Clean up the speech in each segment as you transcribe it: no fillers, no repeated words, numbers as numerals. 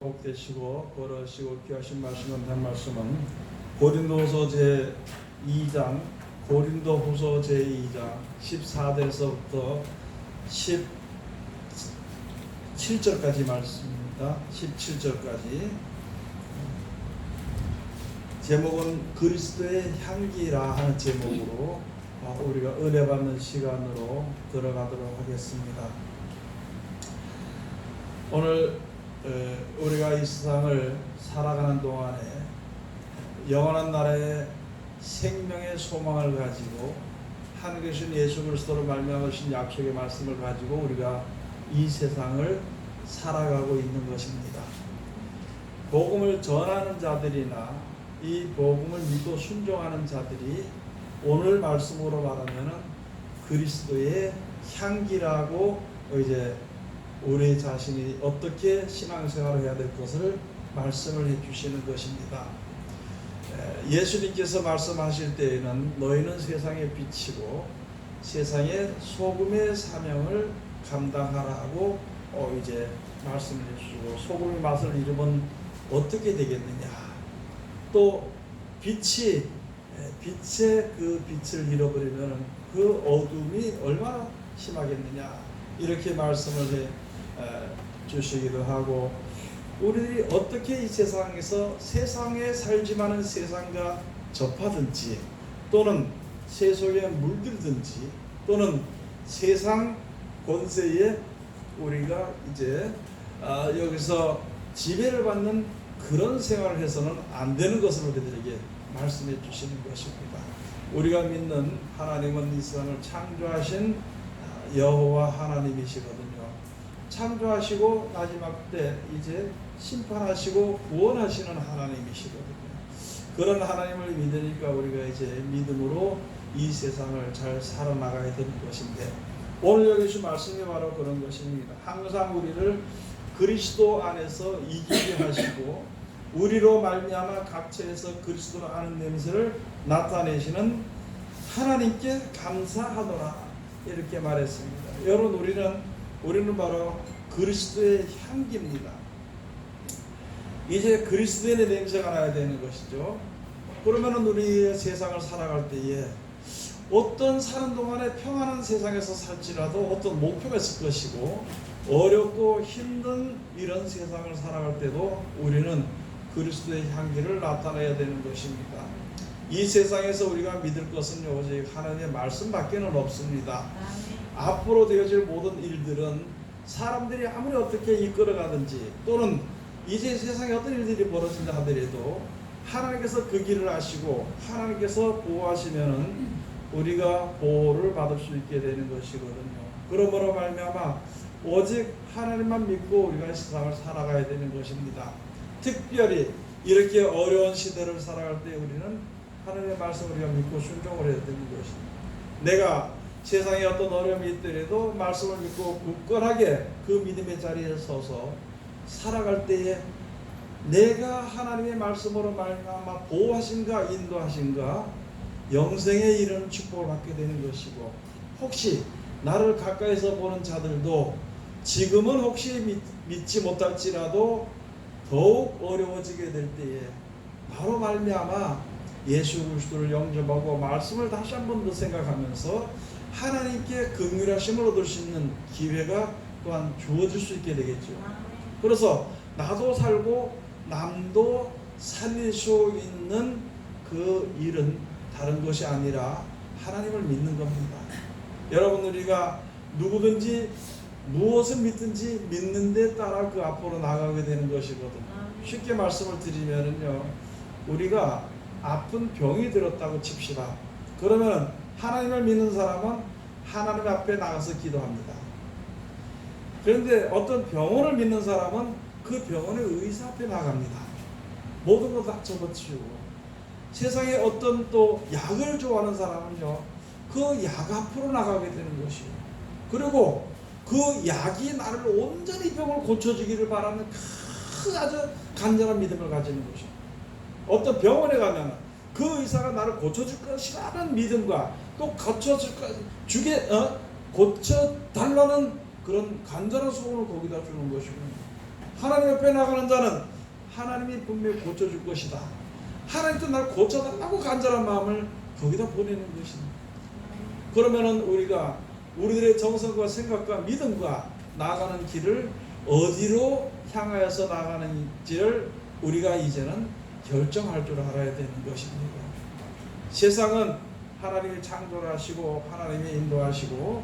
복되시고 걸으시고 귀하신 말씀은 한 말씀은 고린도후서 제2장 고린도후서 제2장 14절에서부터 17절까지 말씀입니다. 17절까지 제목은 그리스도의 향기라 하는 제목으로 우리가 은혜 받는 시간으로 들어가도록 하겠습니다. 오늘 우리가 이 세상을 살아가는 동안에 영원한 나라의 생명의 소망을 가지고 하나님 계신 예수 그리스도로 말미암으신 약속의 말씀을 가지고 우리가 이 세상을 살아가고 있는 것입니다. 복음을 전하는 자들이나 이 복음을 믿고 순종하는 자들이 오늘 말씀으로 말하면은 그리스도의 향기라고 이제 우리 자신이 어떻게 신앙생활을 해야 될 것을 말씀을 해주시는 것입니다. 예수님께서 말씀하실 때에는 너희는 세상의 빛이고 세상의 소금의 사명을 감당하라고 이제 말씀을 해주시고, 소금의 맛을 잃으면 어떻게 되겠느냐, 또 빛의 그 빛을 잃어버리면 그 어둠이 얼마나 심하겠느냐, 이렇게 말씀을 주시기도 하고, 우리들이 어떻게 이 세상에서 세상에 살지만은 세상과 접하든지 또는 세속에 물들든지 또는 세상 권세에 우리가 이제 여기서 지배를 받는 그런 생활을 해서는 안 되는 것을 우리들에게 말씀해 주시는 것입니다. 우리가 믿는 하나님은 이 세상을 창조하신 여호와 하나님이시거든요. 창조하시고 마지막 때 이제 심판하시고 구원하시는 하나님이시거든요. 그런 하나님을 믿으니까 우리가 이제 믿음으로 이 세상을 잘 살아나가야 되는 것인데, 오늘 여기서 말씀이 바로 그런 것입니다. 항상 우리를 그리스도 안에서 이기게 하시고 우리로 말미암아 각처에서 그리스도를 아는 냄새를 나타내시는 하나님께 감사하노라, 이렇게 말했습니다. 여러분, 우리는 바로 그리스도의 향기입니다. 이제 그리스도의 냄새가 나야 되는 것이죠. 그러면은 우리 세상을 살아갈 때에 어떤 사는 동안에 평안한 세상에서 살지라도 어떤 목표가 있을 것이고, 어렵고 힘든 이런 세상을 살아갈 때도 우리는 그리스도의 향기를 나타내야 되는 것입니다. 이 세상에서 우리가 믿을 것은 오직 하나님의 말씀밖에는 없습니다. 앞으로 되어질 모든 일들은 사람들이 아무리 어떻게 이끌어가든지 또는 이제 세상에 어떤 일들이 벌어진다 하더라도 하나님께서 그 길을 아시고 하나님께서 보호하시면은 우리가 보호를 받을 수 있게 되는 것이거든요. 그러므로 말미암아 오직 하나님만 믿고 우리가 세상을 살아가야 되는 것입니다. 특별히 이렇게 어려운 시대를 살아갈 때 우리는 하나님의 말씀을 우리가 믿고 순종을 해야 되는 것입니다. 내가 세상에 어떤 어려움이 있더라도 말씀을 믿고 굳건하게 그 믿음의 자리에 서서 살아갈 때에 내가 하나님의 말씀으로 말미암아 보호하신가 인도하신가 영생에 이르는 축복을 받게 되는 것이고, 혹시 나를 가까이서 보는 자들도 지금은 혹시 믿지 못할지라도 더욱 어려워지게 될 때에 바로 말미암아 예수 그리스도를 영접하고 말씀을 다시 한 번 더 생각하면서 하나님께 긍휼하심을 얻을 수 있는 기회가 또한 주어질 수 있게 되겠죠. 그래서 나도 살고 남도 살릴 수 있는 그 일은 다른 것이 아니라 하나님을 믿는 겁니다. 여러분, 우리가 누구든지 무엇을 믿든지 믿는 데 따라 그 앞으로 나가게 되는 것이거든요. 쉽게 말씀을 드리면요, 우리가 아픈 병이 들었다고 칩시다. 그러면 하나님을 믿는 사람은 하나님 앞에 나가서 기도합니다. 그런데 어떤 병원을 믿는 사람은 그 병원의 의사 앞에 나갑니다. 모든 것 다 접어치우고, 세상에 어떤 또 약을 좋아하는 사람은요, 그 약 앞으로 나가게 되는 것이에요. 그리고 그 약이 나를 온전히 병을 고쳐주기를 바라는 아주 간절한 믿음을 가지는 것이에요. 어떤 병원에 가면 그 의사가 나를 고쳐줄 것이라는 믿음과 또 고쳐달라는 그런 간절한 소원을 거기다 주는 것이고, 하나님 옆에 나가는 자는 하나님이 분명히 고쳐줄 것이다. 하나님도 날 고쳐달라고 간절한 마음을 거기다 보내는 것입니다. 그러면은 우리가 우리들의 정성과 생각과 믿음과 나가는 길을 어디로 향하여서 나가는지를 우리가 이제는 결정할 줄 알아야 되는 것입니다. 세상은 하나님이 창조하시고 하나님이 인도하시고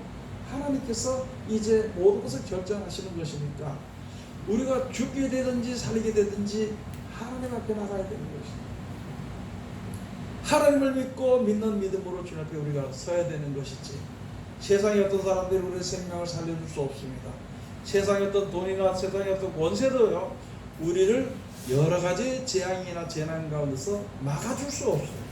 하나님께서 이제 모든 것을 결정하시는 것이니까 우리가 죽게 되든지 살리게 되든지 하나님 앞에 나가야 되는 것입니다. 하나님을 믿고 믿는 믿음으로 주님 앞에 우리가 서야 되는 것이지, 세상의 어떤 사람들이 우리의 생명을 살려줄 수 없습니다. 세상의 어떤 돈이나 세상의 어떤 권세도요, 우리를 여러 가지 재앙이나 재난 가운데서 막아줄 수 없어요.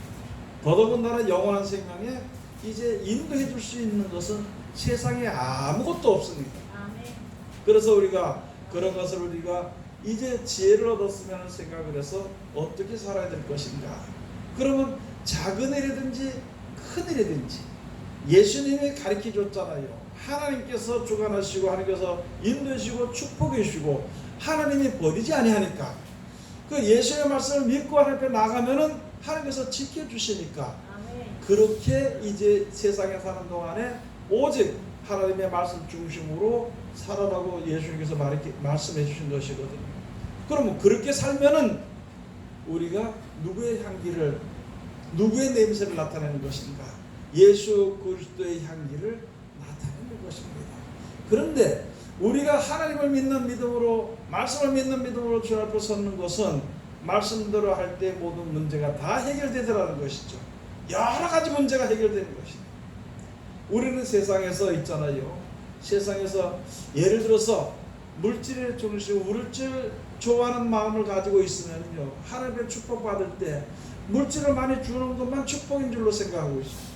더더군다나 영원한 생명에 이제 인도해 줄 수 있는 것은 세상에 아무것도 없습니다. 그래서 우리가 그런 것을 우리가 이제 지혜를 얻었으면 생각을 해서 어떻게 살아야 될 것인가. 그러면 작은 일이든지 큰 일이든지 예수님이 가르쳐 줬잖아요. 하나님께서 주관하시고 하나님께서 인도하시고 축복해 주시고 하나님이 버리지 아니하니까 그 예수의 말씀을 믿고 하나님 앞에 나가면은 하나님께서 지켜주시니까 그렇게 이제 세상에 사는 동안에 오직 하나님의 말씀 중심으로 살아라고 예수님께서 말씀해 주신 것이거든요. 그러면 그렇게 살면은 우리가 누구의 향기를, 누구의 냄새를 나타내는 것인가? 예수 그리스도의 향기를 나타내는 것입니다. 그런데 우리가 하나님을 믿는 믿음으로, 말씀을 믿는 믿음으로 주 앞에 서는 것은 말씀대로 할 때 모든 문제가 다 해결되더라는 것이죠. 여러 가지 문제가 해결되는 것입니다. 우리는 세상에서 있잖아요. 세상에서 예를 들어서 물질에 중심, 물질 좋아하는 마음을 가지고 있으면요, 하나님의 축복받을 때 물질을 많이 주는 것만 축복인 줄로 생각하고 있습니다.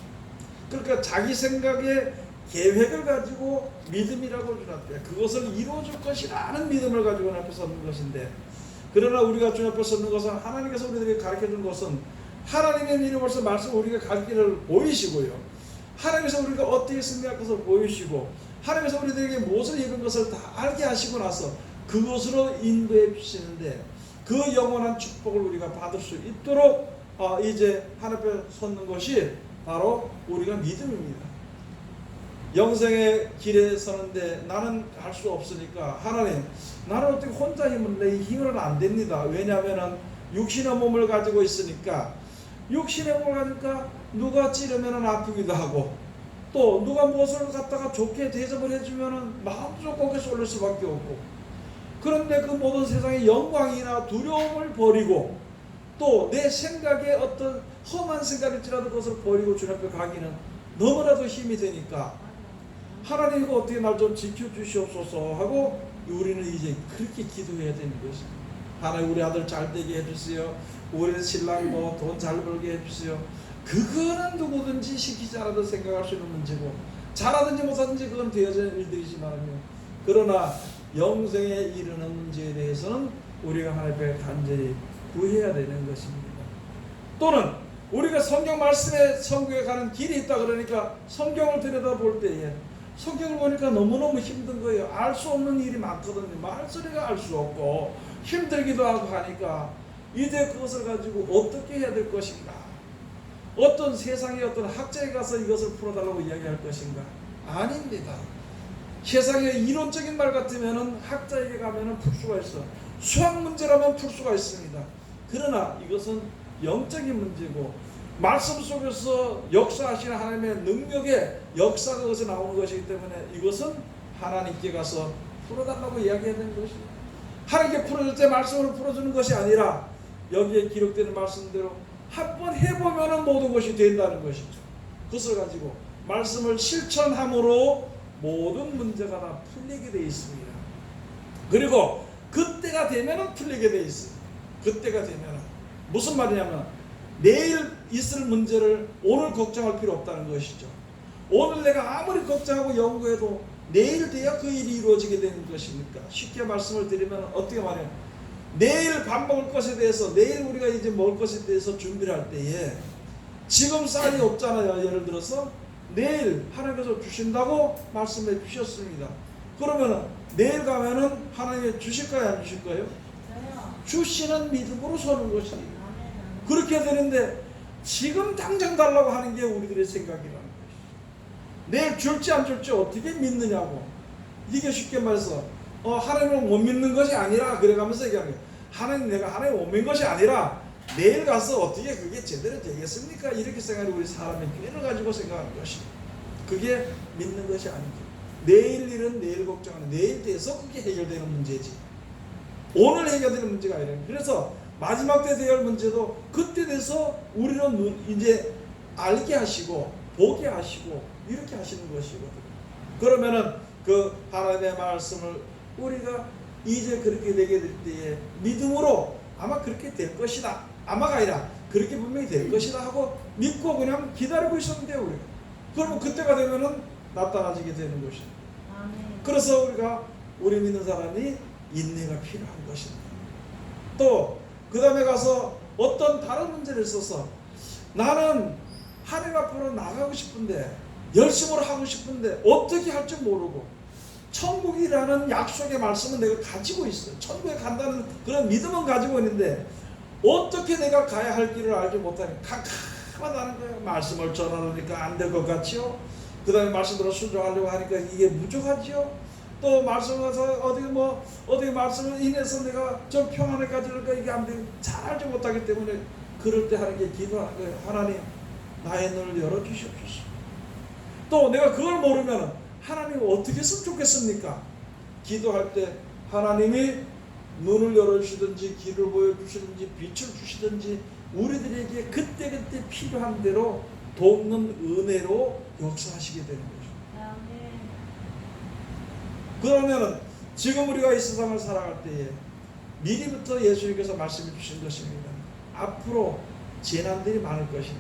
그러니까 자기 생각에 계획을 가지고 믿음이라고 주님 앞에 그것을 이루어줄 것이라는 믿음을 가지고 앞에 서는 것인데, 그러나 우리가 주님 앞에 서는 것은 하나님께서 우리들에게 가르쳐준 것은 하나님의 이름으로서 말씀 우리가 갈 길을 보이시고요, 하나님께서 우리가 어떻게 승리할 것을 보이시고 하나님께서 우리들에게 무엇을 이룬 것을 다 알게 하시고 나서 그것으로 인도해 주시는데, 그 영원한 축복을 우리가 받을 수 있도록 이제 하나님 앞에 섰는 것이 바로 우리가 믿음입니다. 영생의 길에 서는데 나는 갈 수 없으니까 하나님, 나는 어떻게 혼자 힘을 내 힘으로는 안 됩니다. 왜냐하면 육신의 몸을 가지고 있으니까, 육신의 몸을 가지니까 누가 찌르면 아프기도 하고, 또 누가 무엇을 갖다가 좋게 대접을 해주면 마음도 거기에 쏠릴 수밖에 없고, 그런데 그 모든 세상의 영광이나 두려움을 버리고 또 내 생각에 어떤 험한 생각일지라도 그것을 버리고 주님 앞에 가기는 너무나도 힘이 되니까 하나님 이거 어떻게 날 좀 지켜주시옵소서 하고 우리는 이제 그렇게 기도해야 되는 것입니다. 하나님 우리 아들 잘 되게 해주세요. 우리 신랑 뭐 돈 잘 벌게 해주세요. 그거는 누구든지 시키지 않아도 생각할 수 있는 문제고, 잘하든지 못하든지 그건 되어진 일들이지만요, 그러나 영생에 이르는 문제에 대해서는 우리가 하나님 앞에 간절히 구해야 되는 것입니다. 또는 우리가 성경 말씀에 성경에 가는 길이 있다 그러니까 성경을 들여다볼 때에 성경을 보니까 너무너무 힘든 거예요. 알 수 없는 일이 많거든요. 말소리가 알 수 없고 힘들기도 하고 하니까 이제 그것을 가지고 어떻게 해야 될 것인가? 어떤 세상의 어떤 학자에 가서 이것을 풀어달라고 이야기할 것인가? 아닙니다. 세상의 이론적인 말 같으면 학자에게 가면 풀 수가 있어. 수학 문제라면 풀 수가 있습니다. 그러나 이것은 영적인 문제고 말씀 속에서 역사하시는 하나님의 능력의 역사가 거기서 나오는 것이기 때문에 이것은 하나님께 가서 풀어달라고 이야기해야 되는 것입니다. 하나님께 풀어줄 때 말씀으로 풀어주는 것이 아니라 여기에 기록되는 말씀대로 한번 해보면 모든 것이 된다는 것이죠. 그것을 가지고 말씀을 실천함으로 모든 문제가 다 풀리게 되어 있습니다. 그리고 그때가 되면 풀리게 되어 있어요. 그때가 되면 무슨 말이냐면 내일 있을 문제를 오늘 걱정할 필요 없다는 것이죠. 오늘 내가 아무리 걱정하고 연구해도 내일 돼야 그 일이 이루어지게 되는 것이니까, 쉽게 말씀을 드리면 어떻게 말해요? 내일 밥 먹을 것에 대해서, 내일 우리가 이제 먹을 것에 대해서 준비를 할 때에 지금 쌀이 없잖아요. 예를 들어서 내일 하나님께서 주신다고 말씀해 주셨습니다. 그러면은 내일 가면은 하나님이 주실까요, 안 주실까요? 주시는 믿음으로 서는 것이 그렇게 되는데, 지금 당장 달라고 하는 게 우리들의 생각이라는 것이죠. 내일 줄지 안 줄지 어떻게 믿느냐고. 이게 쉽게 말해서 하나님을 못 믿는 것이 아니라, 그래가면서 얘기하는 거예요. 하나님, 내가 하나님을 못 믿는 것이 아니라 내일 가서 어떻게 그게 제대로 되겠습니까? 이렇게 생각하는 우리 사람의 꾀를 가지고 생각하는 것이, 그게 믿는 것이 아니죠. 내일 일은 내일 걱정하는, 내일 돼서 그게 해결되는 문제지, 오늘 해결되는 문제가 아니라. 그래서 마지막 때 대할 문제도 그때 돼서 우리는 이제 알게 하시고 보게 하시고 이렇게 하시는 것이거든요. 그러면은 그 하나님의 말씀을 우리가 이제 그렇게 되게 될 때에 믿음으로 아마 그렇게 될 것이다, 아마가 아니라 그렇게 분명히 될 것이다 하고 믿고 그냥 기다리고 있으면 돼요, 우리가. 그러면 그때가 되면은 나타나지게 되는 것이죠. 그래서 우리 믿는 사람이 인내가 필요한 것입니다. 또 그 다음에 가서 어떤 다른 문제를 써서, 나는 하나님 앞으로 나가고 싶은데, 열심으로 하고 싶은데 어떻게 할 줄 모르고, 천국이라는 약속의 말씀은 내가 가지고 있어요. 천국에 간다는 그런 믿음은 가지고 있는데 어떻게 내가 가야 할 길을 알지 못하니 캄캄하다는 거예요. 말씀을 전하려니까 안 될 것 같지요. 그 다음에 말씀대로 순종하려고 하니까 이게 부족하지요. 또 말씀에서 어디 말씀을 인해서 내가 좀 평안을 가지려니까 이게 안 되고 잘 알지 못하기 때문에, 그럴 때 하는 게 기도하는 거예요. 하나님, 나의 눈을 열어주시옵소서. 또 내가 그걸 모르면 하나님 어떻게 했으면 좋겠습니까? 기도할 때 하나님이 눈을 열어주시든지 길을 보여주시든지 빛을 주시든지 우리들에게 그때그때 필요한 대로 돕는 은혜로 역사하시게 되는 거죠. 그러면 지금 우리가 이 세상을 살아갈 때에 미리부터 예수님께서 말씀해 주신 것입니다. 앞으로 재난들이 많을 것이다.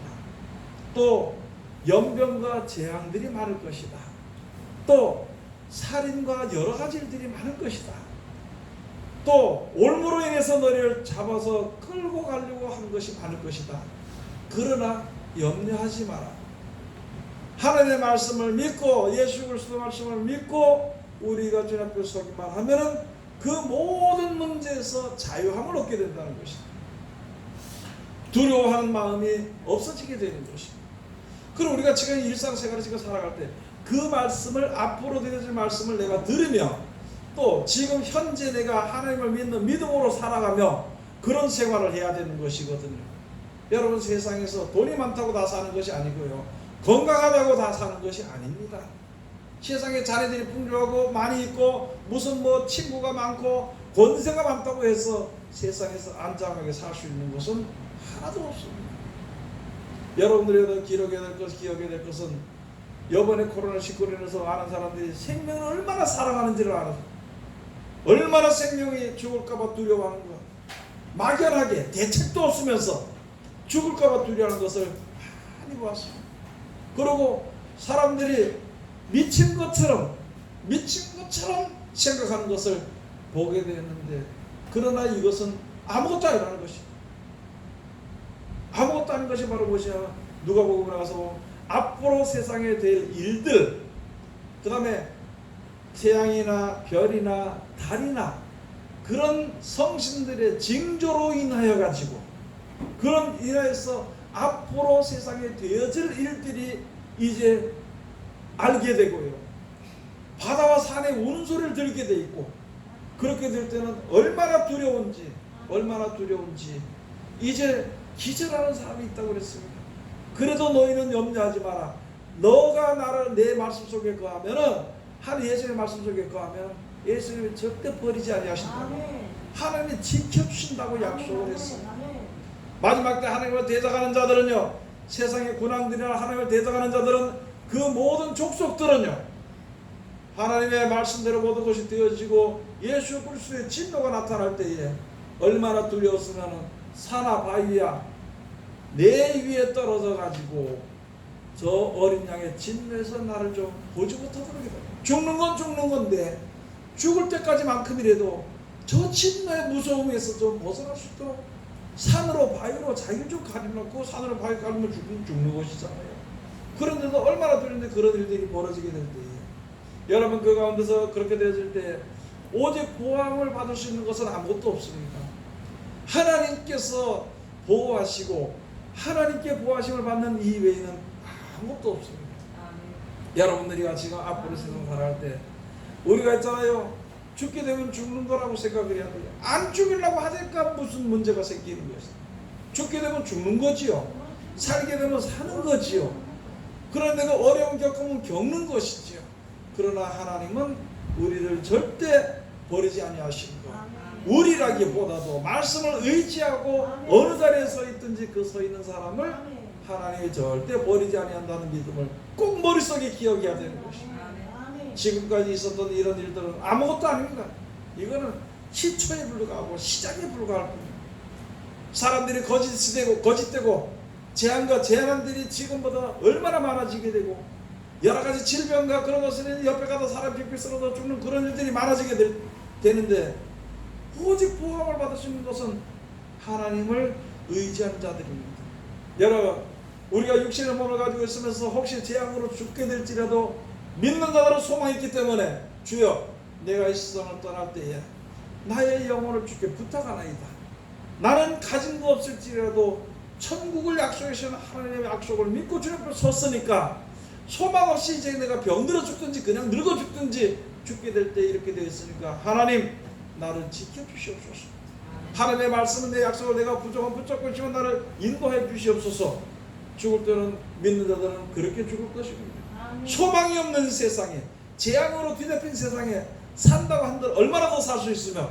또 연병과 재앙들이 많을 것이다. 또 살인과 여러 가지 일들이 많을 것이다. 또 올무로 인해서 너희를 잡아서 끌고 가려고 하는 것이 많을 것이다. 그러나 염려하지 마라. 하나님의 말씀을 믿고 예수 그리스도의 말씀을 믿고 우리가 주님 앞에 서기만 하면은 그 모든 문제에서 자유함을 얻게 된다는 것이다. 두려워하는 마음이 없어지게 되는 것입니다. 그럼 우리가 지금 일상생활을 지금 살아갈 때 그 말씀을, 앞으로 되어질 말씀을 내가 들으며, 또 지금 현재 내가 하나님을 믿는 믿음으로 살아가며 그런 생활을 해야 되는 것이거든요. 여러분, 세상에서 돈이 많다고 다 사는 것이 아니고요, 건강하다고 다 사는 것이 아닙니다. 세상에 자녀들이 풍족하고 많이 있고 무슨 친구가 많고 권세가 많다고 해서 세상에서 안전하게 살 수 있는 것은 하나도 없습니다. 여러분들이 기억해야 될 것은, 이번에 코로나19로 인해서 많은 사람들이 생명을 얼마나 사랑하는지를 알아서, 얼마나 생명이 죽을까봐 두려워하는 것, 막연하게 대책도 없으면서 죽을까봐 두려워하는 것을 많이 보았습니다. 그리고 사람들이 미친 것처럼 생각하는 것을 보게 되었는데, 그러나 이것은 아무것도 아니라는 것이, 아무것도 아닌 것이 바로 무엇이냐, 누가복음에 나가서 앞으로 세상에 될 일들, 그 다음에 태양이나 별이나 달이나 그런 성신들의 징조로 인하여 가지고, 그런 인하여서 앞으로 세상에 되어질 일들이 이제 알게 되고요, 바다와 산의 우는 소리를 들게 돼 있고, 그렇게 될 때는 얼마나 두려운지 이제 기절하는 사람이 있다고 그랬습니다. 그래도 너희는 염려하지 마라. 너가 나를 내 말씀 속에 거하면은, 예수님의 말씀 속에 거하면 예수님이 절대 버리지 아니하신다고, 하나님이 지켜주신다고 약속을 했어요. 마지막 때 하나님을 대적하는 자들은요, 세상의 군왕들이나 하나님을 대적하는 자들은, 그 모든 족속들은요, 하나님의 말씀대로 모든 것이 되어지고 예수 그리스도의 진노가 나타날 때에 얼마나 두려웠으면, 산하 바위야 내 위에 떨어져 가지고 저 어린 양의 진노에서 나를 좀 보지 못하도록 해라. 죽는 건 죽는 건데 죽을 때까지만큼이라도 저 진노의 무서움에서 좀 벗어날 수 있도록 산으로 바위로 자기를 좀 가려놓고, 산으로 바위 가리면 죽는 것이잖아요. 그런데도 얼마나 두려운데 그런 일들이 벌어지게 될 때에 여러분 그 가운데서 그렇게 되어질 때 오직 보호함을 받을 수 있는 것은 아무것도 없습니다. 하나님께서 보호하시고 하나님께 보호하심을 받는 이 외에는 아무것도 없습니다. 여러분들이 지금 앞으로 세상 살아갈 때 우리가 있잖아요. 죽게 되면 죽는 거라고 생각을 해야 돼요. 안 죽이려고 하니까 무슨 문제가 생기는 것이죠. 죽게 되면 죽는 거지요. 살게 되면 사는 거지요. 그런데 그 어려움 겪으면 겪는 것이지요. 그러나 하나님은 우리를 절대 버리지 아니하신 것. 우리라기보다도 말씀을 의지하고 어느 자리에 서 있든지 그 서 있는 사람을 하나님이 절대 버리지 아니한다는 믿음을 꼭 머릿속에 기억해야 되는 것입니다. 지금까지 있었던 이런 일들은 아무것도 아닙니다. 이거는 시초에 불과하고 시작에 불과할 뿐입니다. 사람들이 거짓되고 재앙과 재난들이 지금보다 얼마나 많아지게 되고 여러 가지 질병과 그런 것은 옆에 가다 사람 픽픽 쓰러져 죽는 그런 일들이 많아지게 되는데 오직 보호함을 받을 수 있는 것은 하나님을 의지한 자들입니다. 여러분 우리가 육신의 몸을 가지고 있으면서 혹시 재앙으로 죽게 될지라도 믿는 자들은 소망이 있기 때문에 주여 내가 이 세상을 떠날 때에 나의 영혼을 주께 부탁하나이다. 나는 가진 거 없을지라도 천국을 약속하시는 하나님의 약속을 믿고 주님 앞에 섰으니까 소망 없이 이제 내가 병들어 죽든지 그냥 늙어 죽든지 죽게 될 때 이렇게 되어 있으니까 하나님 나를 지켜주시옵소서. 하나님의 말씀은 내 약속을 내가 부족한 붙잡고 있지만 나를 인도해 주시옵소서. 죽을 때는 믿는 자들은 그렇게 죽을 것입니다. 소망이 없는 세상에 재앙으로 뒤덮인 세상에 산다고 한들 얼마나 더 살 수 있으며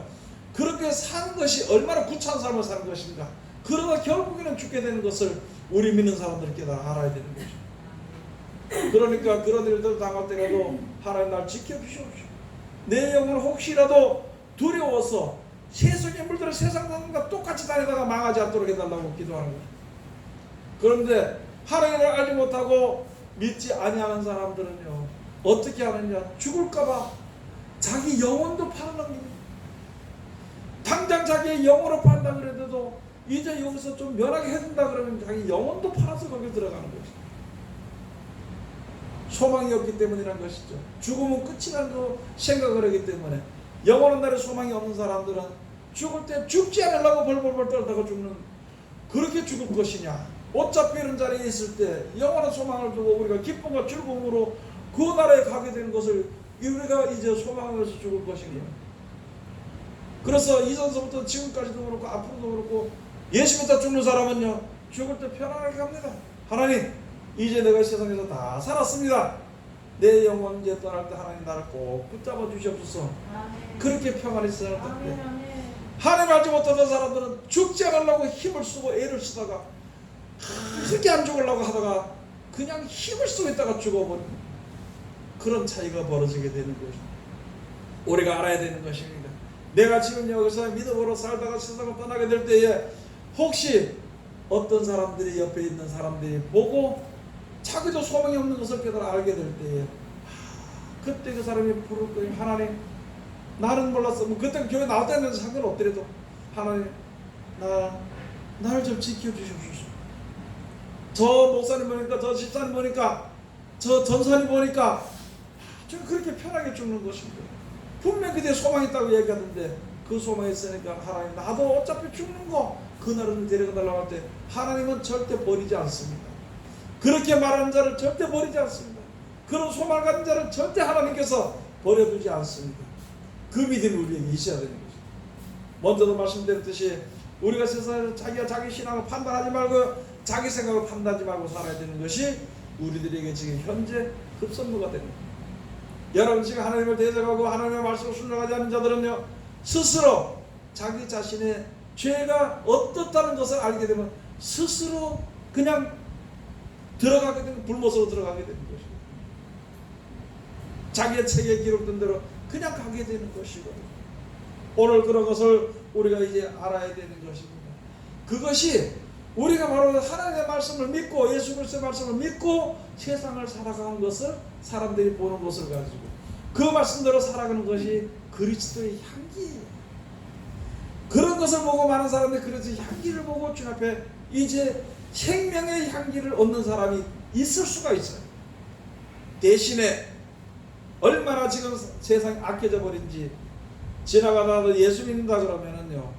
그렇게 사는 것이 얼마나 구차한 삶을 사는 것인가. 그러다 결국에는 죽게 되는 것을 우리 믿는 사람들이 깨달아 알아야 되는 거죠. 그러니까 그런 일들 당할 때라도 하나님 날 지켜주시옵소서. 내 영혼을 혹시라도 두려워서 세속의 물들을 세상 사람과 똑같이 다니다가 망하지 않도록 해달라고 기도하는 거죠. 그런데 하나님을 알지 못하고 믿지 아니하는 사람들은요 어떻게 하느냐. 죽을까봐 자기 영혼도 팔아넘깁니다. 당장 자기의 영혼을 판다 그래도 이제 여기서 좀 면하게 해준다 그러면 자기 영혼도 팔아서 거기 들어가는 거죠. 소망이 없기 때문이란 것이죠. 죽음은 끝이라는 거 생각을 하기 때문에 영원한 날에 소망이 없는 사람들은 죽을 때 죽지 않으려고 벌벌벌 떨다가 죽는 그렇게 죽을 것이냐. 어차피 이런 자리에 있을 때 영원한 소망을 두고 우리가 기쁨과 즐거움으로 그 나라에 가게 되는 것을 우리가 이제 소망하면서 죽을 것인가. 그래서 이전서부터 지금까지도 그렇고 앞으로도 그렇고 예수 믿다 죽는 사람은요 죽을 때 편안하게 갑니다. 하나님 이제 내가 세상에서 다 살았습니다. 내 영혼 이제 떠날 때 하나님 나를 꼭 붙잡아 주시옵소서. 그렇게 평안히 살았을 때 하나님 알지 못하는 사람들은 죽지 않으려고 힘을 쓰고 애를 쓰다가 그렇게 안 죽으려고 하다가 그냥 힘을 쓰고 있다가 죽어버리는 그런 차이가 벌어지게 되는 것입니다. 우리가 알아야 되는 것입니다. 내가 지금 여기서 믿음으로 살다가 세상을 떠나게 될 때에 혹시 어떤 사람들이 옆에 있는 사람들이 보고 자기도 소망이 없는 것을 깨달아 알게 될 때에 그때 그 사람이 부를 거예요. 하나님 나는 몰랐어. 뭐 그때 교회 나왔다는 상관없더라도 하나님 나를 좀 지켜주시옵소서. 저 목사님 보니까 저 집사님 보니까 저 전사님 보니까 좀 그렇게 편하게 죽는 것입니다. 분명 그때 소망이 있다고 얘기하는데 그 소망이 있으니까 하나님 나도 어차피 죽는 거 그날은 데려가달라고 할 때 하나님은 절대 버리지 않습니다. 그렇게 말하는 자를 절대 버리지 않습니다. 그런 소망을 가진 자를 절대 하나님께서 버려두지 않습니다. 그 믿음이 우리에게 있어야 되는 거죠. 먼저도 말씀드렸듯이 우리가 세상에서 자기가 자기 신앙을 판단하지 말고 자기 생각을 판단하지 말고 살아야 되는 것이 우리들에게 지금 현재 급선무가 됩니다. 여러분 지금 하나님을 대적하고 하나님의 말씀을 순종하지 않는 자들은요 스스로 자기 자신의 죄가 어떻다는 것을 알게 되면 스스로 그냥 들어가게 되는 불못으로 들어가게 되는 것입니다. 자기의 책에 기록된 대로 그냥 가게 되는 것이고 오늘 그런 것을 우리가 이제 알아야 되는 것입니다. 그것이 우리가 바로 하나님의 말씀을 믿고 예수 그리스도의 말씀을 믿고 세상을 살아가는 것을 사람들이 보는 것을 가지고 그 말씀대로 살아가는 것이 그리스도의 향기예요. 그런 것을 보고 많은 사람들이 그래서 향기를 보고 주님 앞에 이제 생명의 향기를 얻는 사람이 있을 수가 있어요. 대신에 얼마나 지금 세상이 악해져 버린지. 지나가다가 예수 믿는다 그러면은요,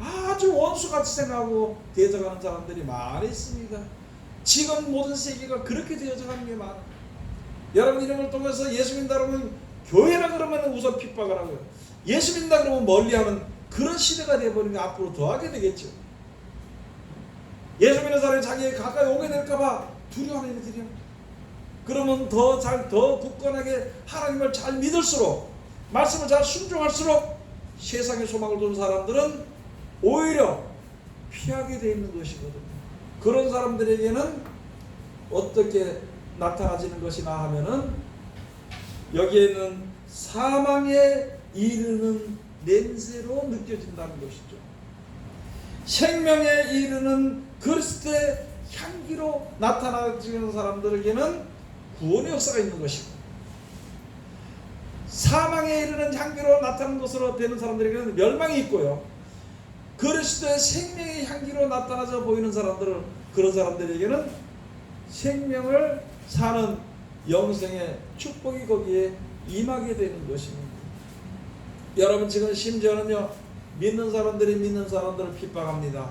아주 원수같이 생각하고 되어져가는 사람들이 많이 있습니다. 지금 모든 세계가 그렇게 되어져가는 게 많아요. 여러분 이름을 통해서 예수 믿는다 그러면, 교회라 그러면 우선 핍박을 하고요, 예수 믿는다 그러면 멀리하는 그런 시대가 되어버리면 앞으로 더하게 되겠죠. 예수 믿는 사람이 자기에게 가까이 오게 될까봐 두려워하는 일들이요. 그러면 더 굳건하게 하나님을 잘 믿을수록, 말씀을 잘 순종할수록 세상의 소망을 두는 사람들은 오히려 피하게 되어 있는 것이거든요. 그런 사람들에게는 어떻게 나타나지는 것이나 하면은, 여기에는 사망에 이르는 냄새로 느껴진다는 것이죠. 생명에 이르는 그리스도의 향기로 나타나지는 사람들에게는 구원의 역사가 있는 것이고, 사망에 이르는 향기로 나타나는 것으로 되는 사람들에게는 멸망이 있고요, 그리스도의 생명의 향기로 나타나져 보이는 사람들은, 그런 사람들에게는 생명을 사는 영생의 축복이 거기에 임하게 되는 것입니다. 여러분 지금 심지어는요, 믿는 사람들이 믿는 사람들을 핍박합니다.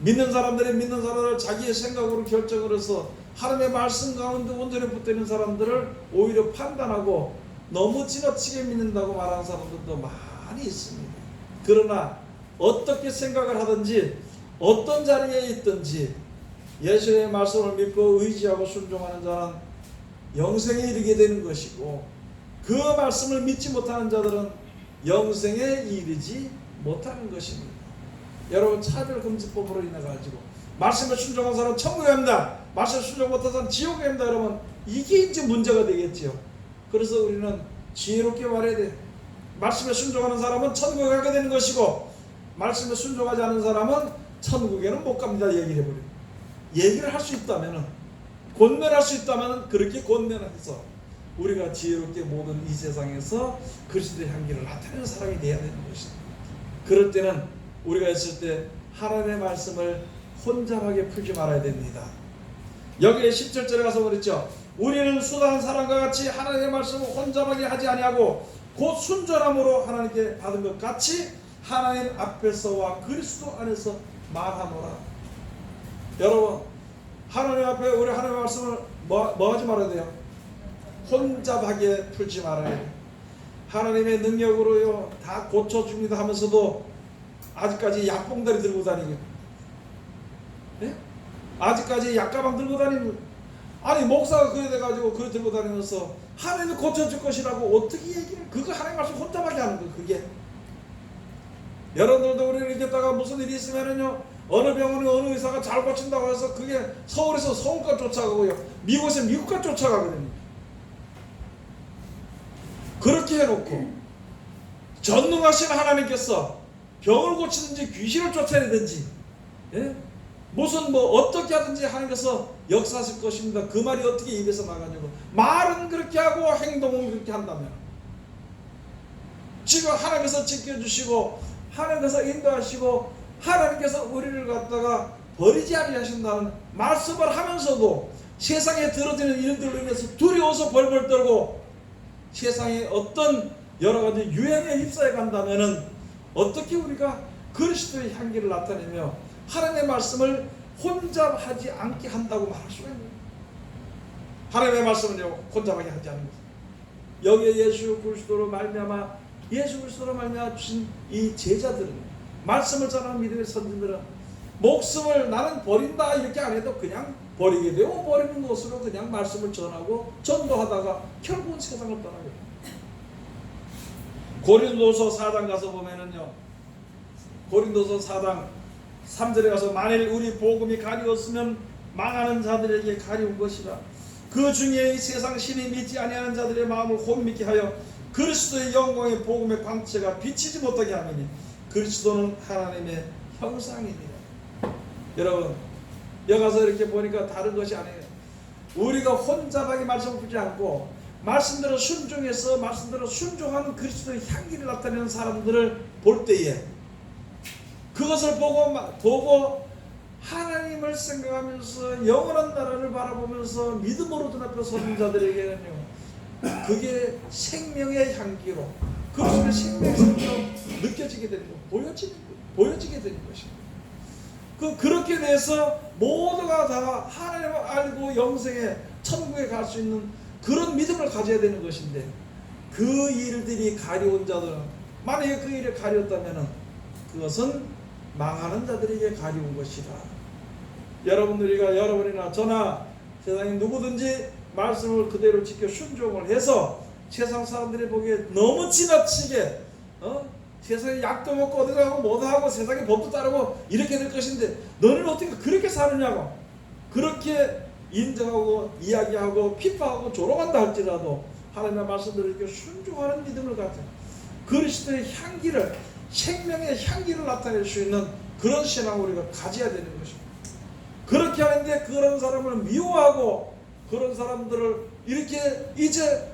믿는 사람들이 믿는 사람들을 자기의 생각으로 결정을 해서 하나님의 말씀 가운데 온전히 붙어 있는 사람들을 오히려 판단하고 너무 지나치게 믿는다고 말하는 사람들도 많이 있습니다. 그러나 어떻게 생각을 하든지 어떤 자리에 있든지 예수의 말씀을 믿고 의지하고 순종하는 자는 영생에 이르게 되는 것이고, 그 말씀을 믿지 못하는 자들은 영생에 이르지 못하는 것입니다. 여러분 차별금지법으로 인해 가지고 말씀에 순종한 사람은 천국에 갑니다, 말씀에 순종 못한 사람은 지옥에 갑니다. 여러분 이게 이제 문제가 되겠죠. 그래서 우리는 지혜롭게 말해야 돼. 말씀에 순종하는 사람은 천국에 가게 되는 것이고, 말씀에 순종하지 않는 사람은 천국에는 못 갑니다. 얘기를 해버려요. 얘기를 할 수 있다면, 권면할 수 있다면 그렇게 권면해서 우리가 지혜롭게 모든 이 세상에서 그리스도의 향기를 나타내는 사람이 되어야 되는 것입니다. 그럴 때는 우리가 있을 때 하나님의 말씀을 혼잡하게 풀지 말아야 됩니다. 여기에 17절에 가서 그랬죠. 우리는 수다한 사람과 같이 하나님의 말씀을 혼잡하게 하지 아니하고 곧 순전함으로 하나님께 받은 것 같이 하나님 앞에서와 그리스도 안에서 말하노라. 여러분 하나님 앞에 우리 하나님의 말씀을 뭐 하지 말아야 돼요? 혼잡하게 풀지 말아야 돼요. 하나님의 능력으로요 다 고쳐줍니다 하면서도 아직까지 약봉다리 들고 다니고, 네? 아직까지 약가방 들고 다니고, 아니 목사가 그래 돼가지고 그래 들고 다니면서 하나님이 고쳐줄 것이라고 어떻게 얘기를, 그거 하나님 말씀 혼잡하게 하는 거. 그게 여러분들도 우리를 이겼다가 무슨 일이 있으면은요, 어느 병원에 어느 의사가 잘 고친다고 해서 그게 서울에서 서울까지 쫓아가고요, 미국에서 미국까지 쫓아가거든요. 그렇게 해놓고 전능하신 하나님께서 병을 고치든지 귀신을 쫓아내든지, 예? 무슨 뭐 어떻게 하든지 하나님께서 역사하실 것입니다. 그 말이 어떻게 입에서 나가냐고. 말은 그렇게 하고 행동은 그렇게 한다면, 지금 하나님께서 지켜주시고 하나님께서 인도하시고 하나님께서 우리를 갖다가 버리지 아니하신다는 말씀을 하면서도 세상에 들어지는 일들로 인해서 두려워서 벌벌 떨고 세상에 어떤 여러 가지 유행에 휩싸여 간다면은 어떻게 우리가 그리스도의 향기를 나타내며 하나님의 말씀을 혼잡하지 않게 한다고 말할 수가 있나요? 하나님의 말씀을 혼잡하게 하지 않는 것. 여기에 예수 그리스도로 말미암아 주신 이 제자들은, 말씀을 전하는 믿음의 선진들은 목숨을 나는 버린다 이렇게 안 해도 그냥 버리게 되고 버리는 것으로 그냥 말씀을 전하고 전도하다가 결국은 세상을 떠나게. 고린도서 4장 가서 보면은요, 고린도서 4장 3절에 가서 만일 우리 복음이 가리웠으면 망하는 자들에게 가리운 것이라. 그 중에 이 세상 신이 믿지 아니하는 자들의 마음을 혼미케 하여 그리스도의 영광의 복음의 광채가 비치지 못하게 하느니 그리스도는 하나님의 형상이니라. 여러분 여기 가서 이렇게 보니까 다른 것이 아니에요. 우리가 혼잡하게 말씀을 풀지 않고 말씀대로 순종해서 말씀대로 순종하는 그리스도의 향기를 나타내는 사람들을 볼 때에 그것을 보고 하나님을 생각하면서 영원한 나라를 바라보면서 믿음으로 눈앞에 서는 자들에게는요, 그게 생명의 향기로 그리스도의 생명의 향기로 느껴지게 되는 거, 보여지게 되는 것입니다. 그렇게 돼서 모두가 다 하나님을 알고 영생에 천국에 갈 수 있는 그런 믿음을 가져야 되는 것인데, 그 일들이 가려운 자들은, 만약에 그 일을 가렸다면 그것은 망하는 자들에게 가려운 것이다. 여러분이나 저나 세상에 누구든지 말씀을 그대로 지켜 순종을 해서 세상 사람들이 보기에 너무 지나치게 세상에 약도 먹고 어디 가고 뭐도 하고 세상의 법도 따르고 이렇게 될 것인데 너는 어떻게 그렇게 사느냐고 그렇게 인정하고 이야기하고 비판하고 조롱한다 할지라도 하나님의 말씀대로 이렇게 순종하는 믿음을 가져 그리스도의 향기를, 생명의 향기를 나타낼 수 있는 그런 신앙을 우리가 가져야 되는 것입니다. 그렇게 하는데 그런 사람을 미워하고 그런 사람들을 이렇게 이제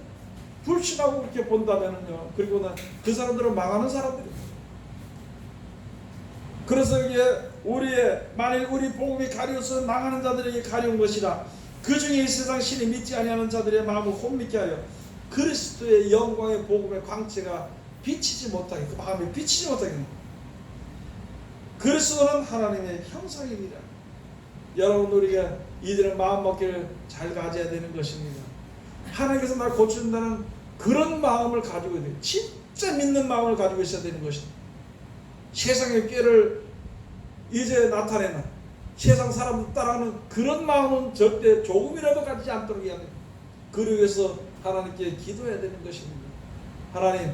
불신하고 그렇게 본다면요, 그리고는 그 사람들은 망하는 사람들입니다. 그래서 이게 만일 우리 복음이 가려서 망하는 자들에게 가려운 것이라, 그 중에 이 세상 신이 믿지 아니하는 자들의 마음을 혼미케 하여 그리스도의 영광의 복음의 광채가 비치지 못하게, 그 마음에 비치지 못하게. 그리스도는 하나님의 형상입니다. 여러분, 우리가 이들의 마음먹기를 잘 가져야 되는 것입니다. 하나님께서 날 고쳐준다는 그런 마음을 가지고 있어야 돼요. 진짜 믿는 마음을 가지고 있어야 되는 것입니다. 세상의 꾀를 이제 나타내는, 세상 사람들 따라하는 그런 마음은 절대 조금이라도 가지지 않도록 해야 됩니다. 그러기 위해서 하나님께 기도해야 되는 것입니다. 하나님,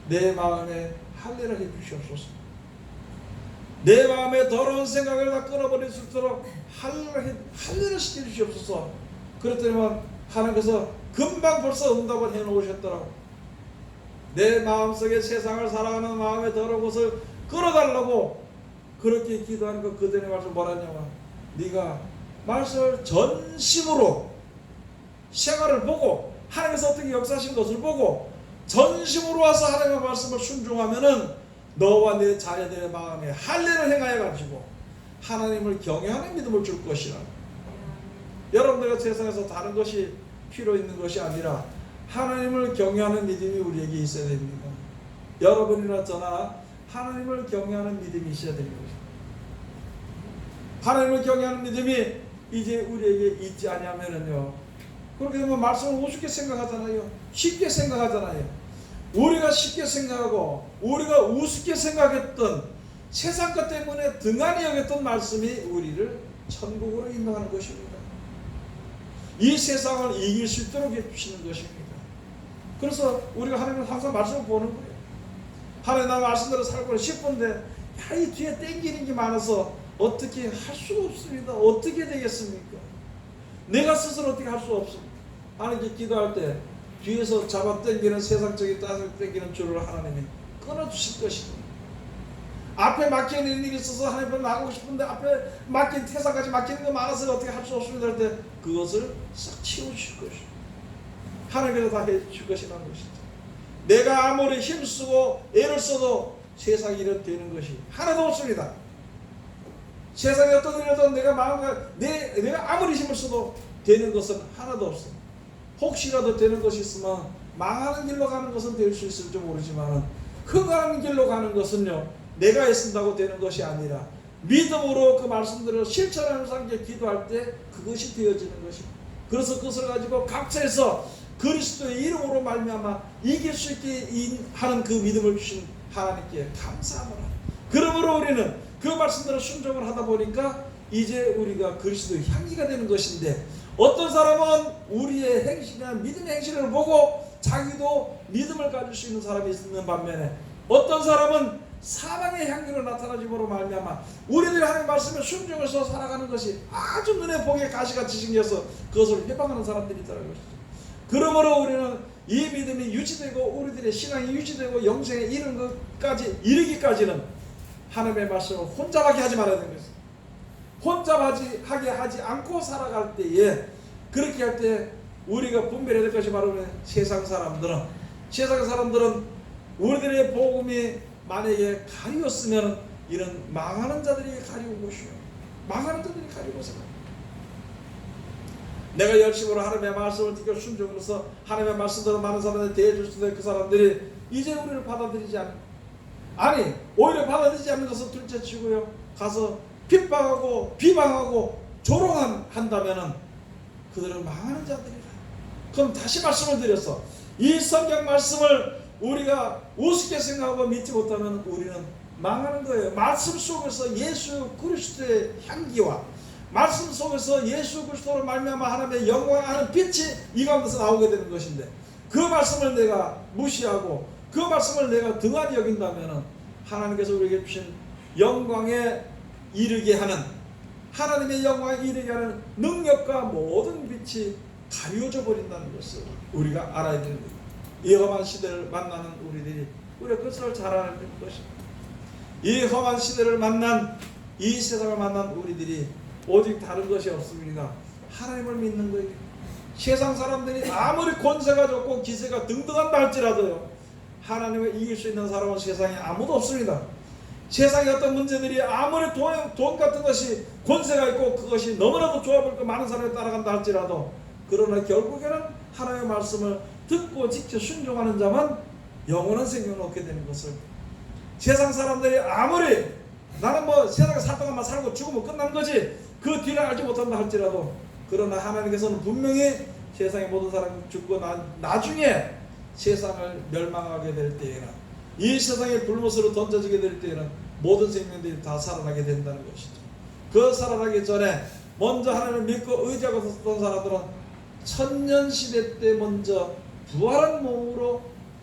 내 마음에 할례를 해주시옵소서. 내 마음에 더러운 생각을 다 끊어버릴 수 있도록 할례를 시켜주시옵소서. 그랬더니만 하나님께서 금방 벌써 응답을 해놓으셨더라고. 내 마음속에 세상을 살아가는 마음의 더러운 것을 끌어달라고 그렇게 기도하니까 그들의 말씀 뭐라냐면, 네가 말씀을 전심으로 생활을 보고 하나님께서 어떻게 역사하신 것을 보고 전심으로 와서 하나님의 말씀을 순종하면은 너와 내 자녀들의 마음에 할례를 행하여 가지고 하나님을 경외하는 믿음을 줄 것이라. 여러분들과 세상에서 다른 것이 필요 있는 것이 아니라 하나님을 경외하는 믿음이 우리에게 있어야 됩니다. 여러분이나 저나 하나님을 경외하는 믿음이 있어야 되는 것입니다. 하나님을 경외하는 믿음이 이제 우리에게 있지 않냐면요, 그렇게 되면 말씀을 우습게 생각하잖아요. 쉽게 생각하잖아요. 우리가 쉽게 생각하고 우리가 우습게 생각했던 세상 것 때문에 등한히 여겼던 말씀이 우리를 천국으로 인도하는 것입니다. 이 세상을 이길 수 있도록 해주시는 것입니다. 그래서 우리가 하나님은 항상 말씀을 보는 거예요. 하나님, 나 말씀대로 살고 싶은데 이 뒤에 땡기는 게 많아서 어떻게 할 수가 없습니다. 어떻게 되겠습니까? 내가 스스로 어떻게 할 수 없습니다. 하나님께 기도할 때 뒤에서 잡아 당기는 세상적인 따서 당기는 줄을 하나님이 끊어주실 것입니다. 앞에 막혀있는 일이 있어서 하나님 나가고 싶은데 앞에 막힌 태산까지 막히는 거 많아서 어떻게 할 수 없습니다 할 때 그것을 싹 치우실 것입니다. 하나님께서 다 해줄 것이라는 것이죠. 내가 아무리 힘쓰고 애를 써도 세상 일은 되는 것이 하나도 없습니다. 세상에 어떤 일이라도 내가 아무리 힘을 써도 되는 것은 하나도 없습니다. 혹시라도 되는 것이 있으면 망하는 길로 가는 것은 될 수 있을지 모르지만 흥하는 길로 가는 것은요, 내가 애쓴다고 되는 것이 아니라 믿음으로 그 말씀들을 실천하면서 함께 기도할 때 그것이 되어지는 것입니다. 그래서 그것을 가지고 각처에서 그리스도의 이름으로 말미암아 이길 수 있게 하는 그 믿음을 주신 하나님께 감사하노라. 그러므로 우리는 그 말씀대로 순종을 하다 보니까 이제 우리가 그리스도의 향기가 되는 것인데, 어떤 사람은 우리의 행실이나 믿음의 행실을 보고 자기도 믿음을 가질 수 있는 사람이 있는 반면에 어떤 사람은 사망의 향기로 나타나짐으로 말미암아 우리들이 하나님의 말씀에 순종해서 살아가는 것이 아주 눈에 보기에 가시같이 생겨서 그것을 회방하는 사람들이 있다는 것이죠. 그러므로 우리는 이 믿음이 유지되고 우리들의 신앙이 유지되고 영생에 이르기까지는 하나님의 말씀을 혼잡하게 하지 말아야 되는 것입니다. 혼잡하게 하지 않고 살아갈 때에, 그렇게 할 때 우리가 분별해야 될 것이 바로 세상 사람들은 우리들의 복음이 만약에 가리웠으면 이런 망하는 자들이 가리운 것이요. 망하는 자들이 가리워서 내가 열심으로 하나님의 말씀을 지켜 순종으로서 하나님의 말씀대로 많은 사람들이 대해줄 수 있는 그 사람들이 이제 우리를 받아들이지 않는, 아니 오히려 받아들이지 않는 것을 둘째치고요, 가서 핍박하고 비방하고 조롱한다면은 그들은 망하는 자들이라. 그럼 다시 말씀을 드렸어. 이 성경 말씀을 우리가 우습게 생각하고 믿지 못하면 우리는 망하는 거예요. 말씀 속에서 예수 그리스도의 향기와 말씀 속에서 예수 그리스도로 말미암아 하나님의 영광하는 빛이 이 가운데서 나오게 되는 것인데, 그 말씀을 내가 무시하고 그 말씀을 내가 등한히 여긴다면 하나님께서 우리에게 주신 영광에 이르게 하는, 하나님의 영광에 이르게 하는 능력과 모든 빛이 가려져 버린다는 것을 우리가 알아야 되는 거예요. 이 험한 시대를 만나는 우리들이 우리가 그것을 잘 알아야 되는 것입니다. 이 험한 시대를 만난, 이 세상을 만난 우리들이 오직 다른 것이 없습니다. 하나님을 믿는 거예요. 세상 사람들이 아무리 권세가 좋고 기세가 등등한다 할지라도요, 하나님을 이길 수 있는 사람은 세상에 아무도 없습니다. 세상의 어떤 문제들이 아무리 돈 같은 것이 권세가 있고 그것이 너무나도 좋아 보이고 많은 사람이 따라간다 할지라도, 그러나 결국에는 하나님의 말씀을 듣고 지켜 순종하는 자만 영원한 생명을 얻게 되는 것을, 세상 사람들이 아무리 나는 뭐 세상에 살 동안만 살고 죽으면 끝난 거지 그 뒤를 알지 못한다 할지라도, 그러나 하나님께서는 분명히 세상의 모든 사람이 죽고 나중에 세상을 멸망하게 될 때에는, 이 세상에 불못으로 던져지게 될 때에는 모든 생명들이 다 살아나게 된다는 것이죠. 그 살아나기 전에 먼저 하나님을 믿고 의지하고 섰던 사람들은 천년시대 때 먼저 부활한 몸으로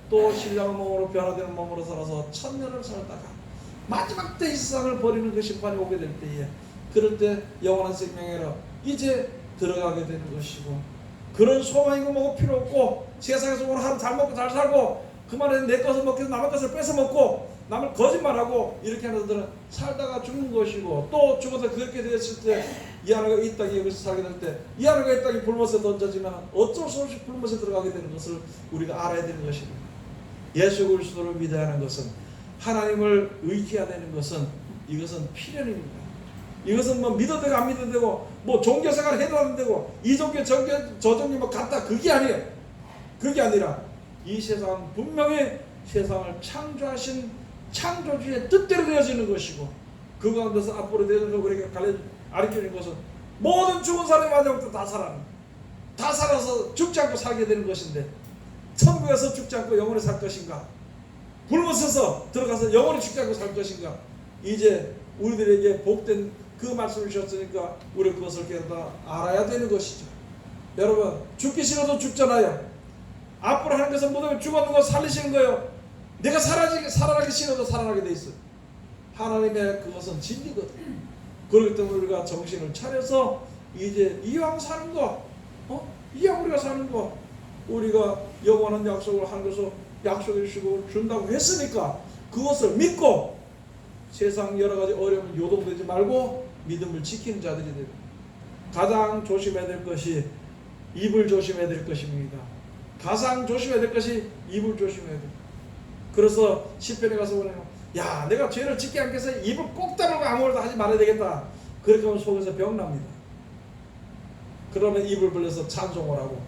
또 신령한 몸으로 변화되는 몸으로 살아서 천년을 살다가 마지막 때 이 세상을 버리는 그 심판이 오게 될 때에, 그럴 때 영원한 생명에로 이제 들어가게 되는 것이고, 그런 소망이고 뭐고 필요 없고 세상에서 오늘 하루 잘 먹고 잘 살고 그만해 내 것을 먹기 위해서 남의 것을 뺏어 먹고 남을 거짓말하고 이렇게 하는 자들은 살다가 죽는 것이고, 또 죽어서 그렇게 되었을 때 이 하나가 이 땅에 여기서 살게 될 때 이 하나가 이 땅에 불못에 던져지면 어쩔 수 없이 불못에 들어가게 되는 것을 우리가 알아야 되는 것입니다. 예수 그리스도를 믿어야 하는 것은, 하나님을 의지해야 되는 것은, 이것은 필연입니다. 이것은 뭐 믿어도 되고 안 믿어도 되고 뭐 종교생활 해도 안 되고 이 종교 저 종교 뭐 같다, 그게 아니에요. 그게 아니라 이 세상은 분명히 세상을 창조하신 창조주의 뜻대로 되어지는 것이고, 그 가운데서 앞으로 되어서 우리에게 가르쳐주는 것은 모든 죽은 사람이 마지막부터 다 살아나, 다 살아서 죽지 않고 살게 되는 것인데, 천국에서 죽지 않고 영원히 살 것인가, 불못에서 들어가서 영원히 죽지 않고 살 것인가, 이제 우리들에게 복된 그 말씀을 주셨으니까 우리 그것을 깨닫아 알아야 되는 것이죠. 여러분, 죽기 싫어도 죽잖아요. 앞으로 하나님께서 모든 죽었는 거 살리시는 거예요. 내가 살아나기 싫어도 살아나게 돼 있어요. 하나님의 그것은 진리거든. 그렇기 때문에 우리가 정신을 차려서 이제 이왕 사는 거, 이왕 우리가 사는 거, 우리가 영원한 약속을 하는 것을 약속해 주시고 준다고 했으니까 그것을 믿고 세상 여러 가지 어려움 요동되지 말고 믿음을 지키는 자들이 됩니다. 가장 조심해야 될 것이 입을 조심해야 될 것입니다. 가장 조심해야 될 것이 입을 조심해야 됩니다. 그래서 시편에 가서 보면, 야, 내가 죄를 짓지 않기 위해서 입을 꼭 다물고 아무것도 하지 말아야 되겠다. 그렇게 하면 속에서 병납니다. 그러면 입을 벌려서 찬송을 하고,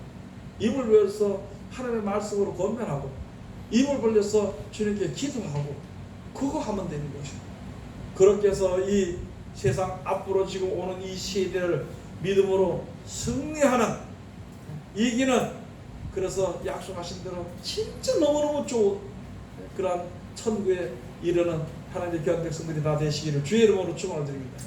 입을 벌려서 하나님의 말씀으로 권면하고, 입을 벌려서 주님께 기도하고, 그거 하면 되는 것이죠. 그렇게 해서 이 세상 앞으로 지금 오는 이 시대를 믿음으로 승리하는, 이기는, 그래서 약속하신 대로 진짜 너무너무 좋은 그러한 천국에 이르는 하나님의 귀한 백성들이 다 되시기를 주의 이름으로 축원을 드립니다.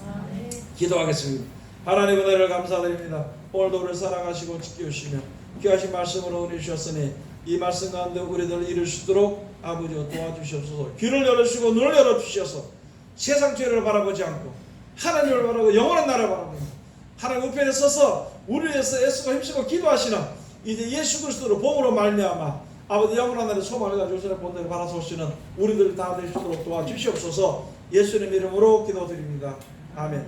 기도하겠습니다. 하나님 은혜를 감사드립니다. 오늘도 우리를 사랑하시고 지켜주시며 귀하신 말씀으로 은혜 주셨으니 이 말씀 가운데 우리들 이룰 수 있도록 아버지 도와주시옵소서. 귀를 열어주시고 눈을 열어주셔서 세상 죄를 바라보지 않고 하나님을 바라보고 영원한 나라를 바라보고 하나님 우편에 서서 우리를 위해서 애쓰고 힘쓰고 기도하시는 이제 예수 그리스도로 복으로 말미암아 아버지 영원한 나라의 소망을 가지고 주의 본대로 바라서오시는 우리들 다 될 수 있도록 도와주시옵소서. 예수님 이름으로 기도드립니다. 아멘.